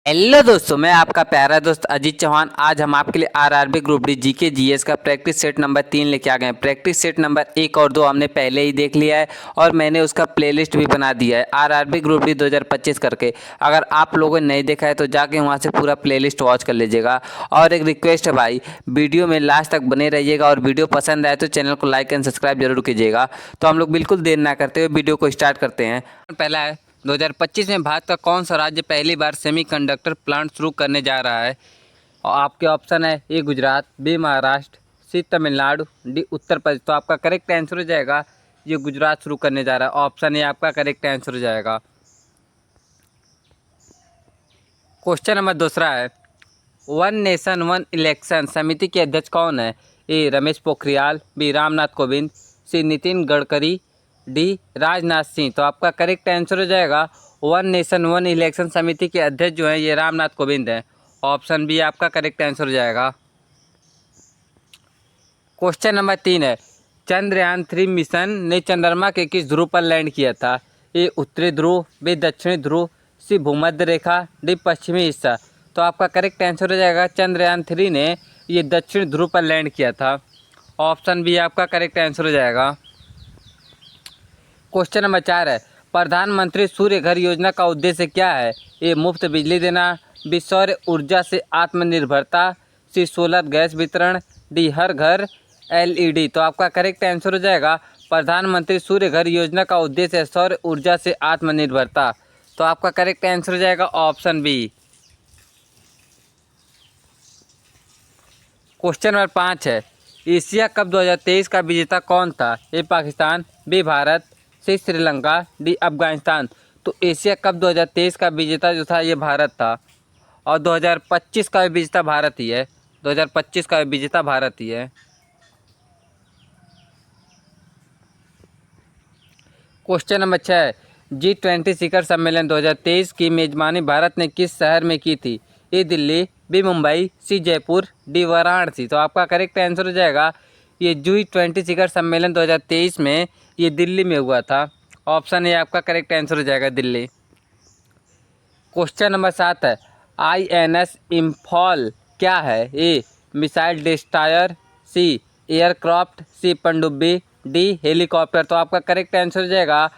Hello दोस्तों, मैं आपका प्यारा दोस्त अजीत चौहान। आज हम आपके लिए RRB group D GK GS का प्रैक्टिस सेट नंबर 3 लेके आ गए हैं। प्रैक्टिस सेट नंबर 1 और 2 हमने पहले ही देख लिया है और मैंने उसका प्लेलिस्ट भी बना दिया है आरआरबी ग्रुप डी 2025 करके। अगर आप लोगों ने नहीं देखा है तो जाके वहाँ से पूरा प्लेलिस्ट वॉच कर लीजिएगा। और एक रिक्वेस्ट है भाई, वीडियो में लास्ट तक बने रहिएगा और वीडियो पसंद आए तो चैनल को लाइक एंड सब्सक्राइब जरूर कीजिएगा। तो हम लोग बिल्कुल देर ना करते हुए वीडियो को स्टार्ट करते हैं। पहला है 2025 में भारत का कौन सा राज्य पहली बार सेमीकंडक्टर प्लांट शुरू करने जा रहा है। और आपके ऑप्शन है ए गुजरात, बी महाराष्ट्र, सी तमिलनाडु, डी उत्तर प्रदेश। तो आपका करेक्ट आंसर हो जाएगा ये गुजरात शुरू करने जा रहा है। ऑप्शन ए आपका करेक्ट आंसर हो जाएगा। क्वेश्चन नंबर दूसरा है, वन नेशन वन इलेक्शन समिति के अध्यक्ष कौन है। ए रमेश पोखरियाल, बी रामनाथ कोविंद, सी नितिन गडकरी, डी राजनाथ सिंह। तो आपका करेक्ट आंसर हो जाएगा वन नेशन वन इलेक्शन समिति के अध्यक्ष जो हैं ये रामनाथ कोविंद हैं। ऑप्शन बी आपका करेक्ट आंसर हो जाएगा। क्वेश्चन नंबर 3 है, चंद्रयान 3 मिशन ने चंद्रमा के किस ध्रुव पर लैंड किया था। ए उत्तरी ध्रुव, बी दक्षिणी ध्रुव, सी भूमध्य रेखा, डी पश्चिमी हिस्सा। तो आपका करेक्ट आंसर हो जाएगा चंद्रयान 3 ने ये दक्षिणी ध्रुव पर लैंड किया था। ऑप्शन बी आपका करेक्ट आंसर हो जाएगा। क्वेश्चन नंबर 4 है, प्रधानमंत्री सूर्य घर योजना का उद्देश्य क्या है। ए मुफ्त बिजली देना, बी सौर ऊर्जा से आत्मनिर्भरता, सी सोलर गैस वितरण, डी हर घर एलईडी। तो आपका करेक्ट आंसर हो जाएगा प्रधानमंत्री सूर्य घर योजना का उद्देश्य है सौर ऊर्जा से आत्मनिर्भरता। तो आपका करेक्ट आंसर हो जाएगा ऑप्शन बी। क्वेश्चन नंबर 5 है, एशिया कप 2023 का विजेता कौन था। ए पाकिस्तान, बी भारत, सी श्रीलंका, डी अफगानिस्तान। तो एशिया कप 2023 का विजेता जो था ये भारत था और 2025 का भी विजेता भारत ही है। 2025 का भी विजेता भारत ही है। क्वेश्चन नंबर 6 है, G20 शिखर सम्मेलन 2023 की मेजबानी भारत ने किस शहर में की थी। ए दिल्ली, बी मुंबई, सी जयपुर, डी वाराणसी। तो आपका करेक्ट आंसर हो जाएगा ये G20 शिखर सम्मेलन 2023 में ये दिल्ली में हुआ था। ऑप्शन ए आपका करेक्ट आंसर हो जाएगा दिल्ली। क्वेश्चन नंबर 7 है, INS इम्फॉल क्या है। ए मिसाइल डिस्ट्रॉयर, सी एयरक्राफ्ट, सी पनडुब्बी, डी हेलीकॉप्टर। तो आपका करेक्ट आंसर हो जाएगा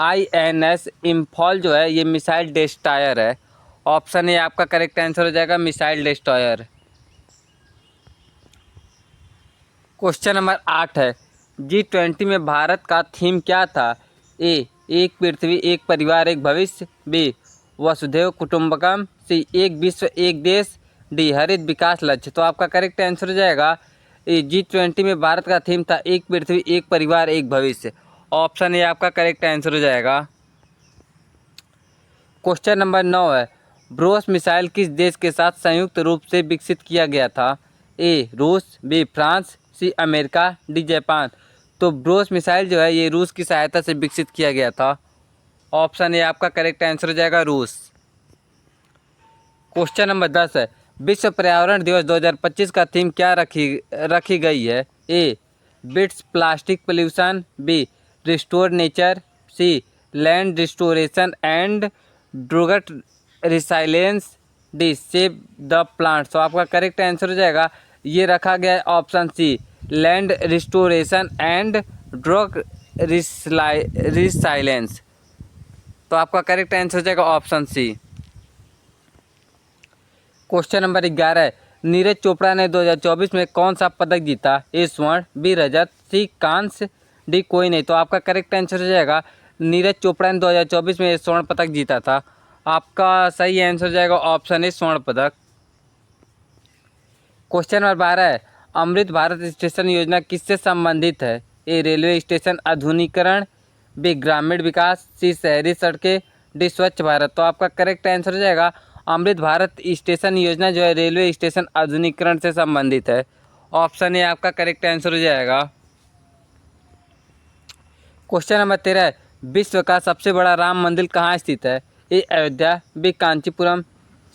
INS इम्फॉल जो है ये मिसाइल डिस्ट्रॉयर है। ऑप्शन ए आपका करेक्ट आंसर हो जाएगा मिसाइल डिस्ट्रॉयर। क्वेश्चन नंबर 8 है, G20 में भारत का थीम क्या था। ए एक पृथ्वी एक परिवार एक भविष्य, बी वसुधैव कुटुंबकम, सी एक विश्व एक देश, डी हरित विकास लक्ष्य। तो आपका करेक्ट आंसर हो जाएगा ये G20 में भारत का थीम था एक पृथ्वी एक परिवार एक भविष्य। ऑप्शन ए आपका करेक्ट आंसर हो जाएगा। क्वेश्चन नंबर 9 है, ब्रोस मिसाइल किस देश के साथ संयुक्त रूप से विकसित किया गया था। ए रूस, B France, C America, D Japan. तो ब्रोस मिसाइल जो है ये रूस की सहायता से विकसित किया गया था। ऑप्शन ए आपका करेक्ट आंसर हो जाएगा रूस। क्वेश्चन नंबर 10 है, विश्व पर्यावरण दिवस 2025 का थीम क्या रखी गई है। A beats plastic pollution, B restore nature, C land restoration and drought resilience, D save the plant. तो आपका करेक्ट आंसर हो जाएगा ये रखा गया है option C land restoration and drug resilience. तो आपका करेक्ट आंसर हो जाएगा ऑप्शन सी। क्वेश्चन नंबर 11 है, नीरज चोपड़ा ने 2024 में कौन सा पदक जीता। ए स्वर्ण, बी रजत, सी कांस्य, डी कोई नहीं। तो आपका करेक्ट आंसर हो जाएगा नीरज चोपड़ा ने 2024 में स्वर्ण पदक जीता था। आपका सही आंसर हो जाएगा ऑप्शन ए स्वर्ण पदक। क्वेश्चन नंबर 12 है, अमृत भारत स्टेशन योजना किससे संबंधित है। ए रेलवे स्टेशन आधुनिकीकरण, बी ग्रामीण विकास, सी शहरी सड़कें, डी स्वच्छ भारत। तो आपका करेक्ट आंसर हो जाएगा अमृत भारत स्टेशन योजना जो है रेलवे स्टेशन आधुनिकीकरण से संबंधित है। ऑप्शन ए आपका करेक्ट आंसर हो जाएगा। क्वेश्चन नंबर 13 है, विश्व का सबसे बड़ा राम मंदिर कहाँ स्थित है। ए अयोध्या, बी कांचीपुरम,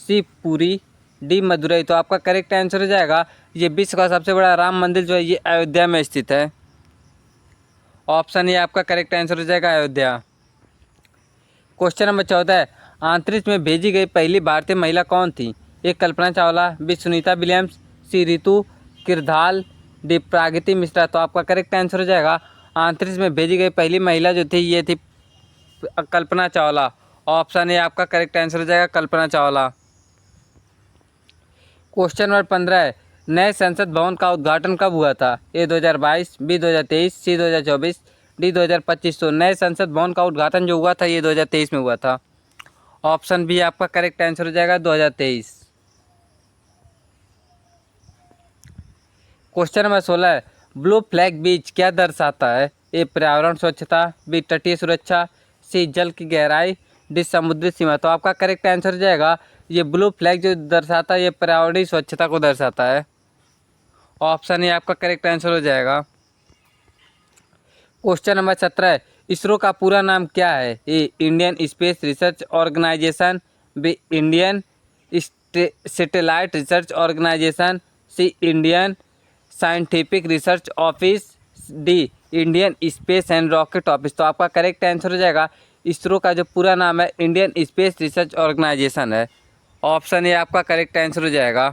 सी पुरी, डी मदुरई। तो आपका करेक्ट आंसर हो जाएगा ये विश्व का सबसे बड़ा राम मंदिर जो है ये अयोध्या में स्थित है। ऑप्शन ए आपका करेक्ट आंसर हो जाएगा अयोध्या। क्वेश्चन नंबर 14 है, अंतरिक्ष में भेजी गई पहली भारतीय महिला कौन थी? ए कल्पना चावला, बी सुनीता विलियम्स, सी रितु किरधाल, डी प्रागति मिश्रा। तो आपका करेक्ट आंसर हो जाएगा अंतरिक्ष में भेजी गई पहली महिला जो थी ये थी कल्पना चावला। ऑप्शन ए आपका करेक्ट आंसर हो जाएगा कल्पना चावला। क्वेश्चन नंबर 15 है, नए संसद भवन का उद्घाटन कब हुआ था? ए 2022, बी 2023, सी 2024, डी 2025। तो नए संसद भवन का उद्घाटन जो हुआ था ये 2023 में हुआ था। ऑप्शन बी आपका करेक्ट आंसर हो जाएगा 2023। क्वेश्चन नंबर 16 है, ब्लू फ्लैग बीच क्या दर्शाता है? ए पर्यावरण स्वच्छता, बी तटीय सुरक्षा, सी जल की गहराई, डी समुद्री सीमा। तो आपका करेक्ट आंसर हो जाएगा ये ब्लू फ्लैग जो दर्शाता है ये पर्यावरणीय स्वच्छता को दर्शाता है। ऑप्शन ए आपका करेक्ट आंसर हो जाएगा। क्वेश्चन नंबर 17 है, इसरो का पूरा नाम क्या है? A Indian space research organisation, B Indian satellite research organisation, C Indian scientific research office, D Indian space and rocket office. तो आपका करेक्ट आंसर हो जाएगा इसरो का जो पूरा नाम है इंडियन स्पेस रिसर्च ऑर्गेनाइजेशन है। ऑप्शन ए आपका करेक्ट आंसर हो जाएगा।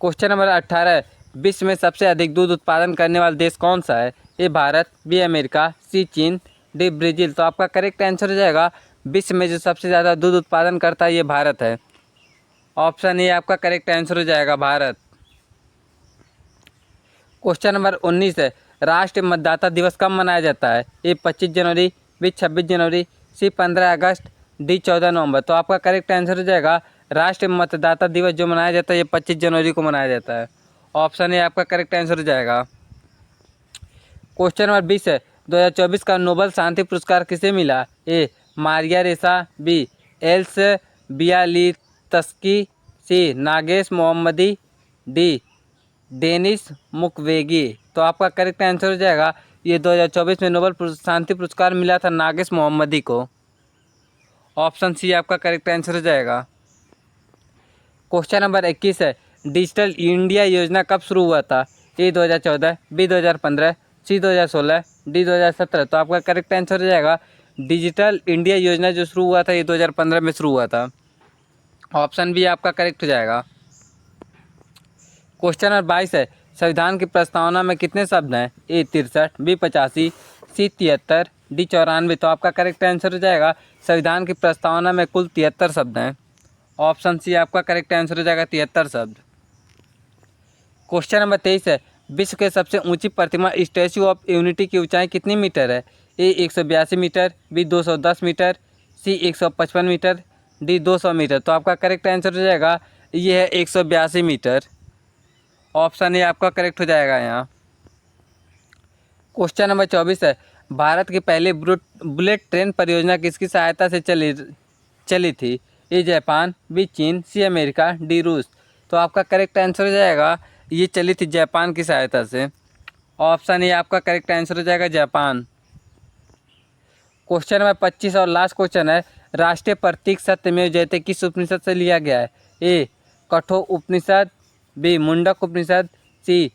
क्वेश्चन नंबर 18 है, विश्व में सबसे अधिक दूध उत्पादन करने वाला देश कौन सा है? ए भारत, बी अमेरिका, सी चीन, डी ब्राज़ील। तो आपका करेक्ट आंसर हो जाएगा विश्व में जो सबसे ज़्यादा दूध उत्पादन करता है ये भारत है। ऑप्शन ए आपका करेक्ट आंसर हो जाएगा भारत। क्वेश्चन नंबर 19 है, राष्ट्रीय मतदाता दिवस कब मनाया जाता है? ए 25 जनवरी, बी 26 जनवरी, सी 15 अगस्त, डी 14 नवंबर। तो आपका करेक्ट आंसर हो जाएगा राष्ट्रीय मतदाता दिवस जो मनाया जाता है ये 25 जनवरी को मनाया जाता है। ऑप्शन ए आपका करेक्ट आंसर हो जाएगा। क्वेश्चन नंबर 20 है, 2024 का नोबेल शांति पुरस्कार किसे मिला? ए मारिया रेसा, बी एल्स बियालित्स्की, सी नागेश मोहम्मदी, डी डेनिस मुक्वेगी। तो आपका करेक्ट आंसर हो जाएगा ये 2024 में नोबेल शांति पुरस्कार मिला था नागेश मोहम्मदी को। ऑप्शन सी आपका करेक्ट आंसर हो जाएगा। क्वेश्चन नंबर 21 है, डिजिटल इंडिया योजना कब शुरू हुआ था? ए 2014, बी 2015, सी 2016, डी 2017। तो आपका करेक्ट आंसर हो जाएगा डिजिटल इंडिया योजना जो शुरू हुआ था ये 2015 में शुरू हुआ था। ऑप्शन बी आपका करेक्ट हो जाएगा। क्वेश्चन नंबर 22 है, संविधान की प्रस्तावना में कितने शब्द हैं? ए 63, बी 85, सी 73, डी 94। तो आपका करेक्ट आंसर हो जाएगा संविधान की प्रस्तावना में कुल 73 शब्द हैं। ऑप्शन सी आपका करेक्ट आंसर हो जाएगा 73 शब्द। क्वेश्चन नंबर 23 है, विश्व के सबसे ऊंची प्रतिमा स्टैच्यू ऑफ यूनिटी की ऊंचाई कितनी मीटर है? ए 182 मीटर, बी 210 मीटर, सी 155 मीटर, डी 200 मीटर। तो आपका करेक्ट आंसर हो जाएगा ये है 182 मीटर। ऑप्शन ए आपका करेक्ट हो जाएगा यहाँ। क्वेश्चन नंबर 24 है, भारत की पहली बुलेट ट्रेन परियोजना किसकी सहायता से चली थी? ए जापान, बी चीन, सी अमेरिका, डी रूस। तो आपका करेक्ट आंसर हो जाएगा ये चली थी जापान की सहायता से। ऑप्शन ए आपका करेक्ट आंसर हो जाएगा जापान। क्वेश्चन नंबर 25 और लास्ट क्वेश्चन है, राष्ट्रीय प्रतीक सत्यमेव जयते किस उपनिषद से लिया गया है? ए कठोर उपनिषद, बी मुंडक उपनिषद, सी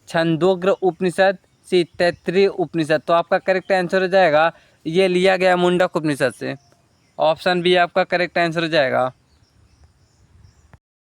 छंदोग्र उपनिषद, सी तैत्तिरीय उपनिषद। तो आपका करेक्ट आंसर हो जाएगा ये लिया गया मुंडक उपनिषद से। ऑप्शन बी आपका करेक्ट आंसर हो जाएगा।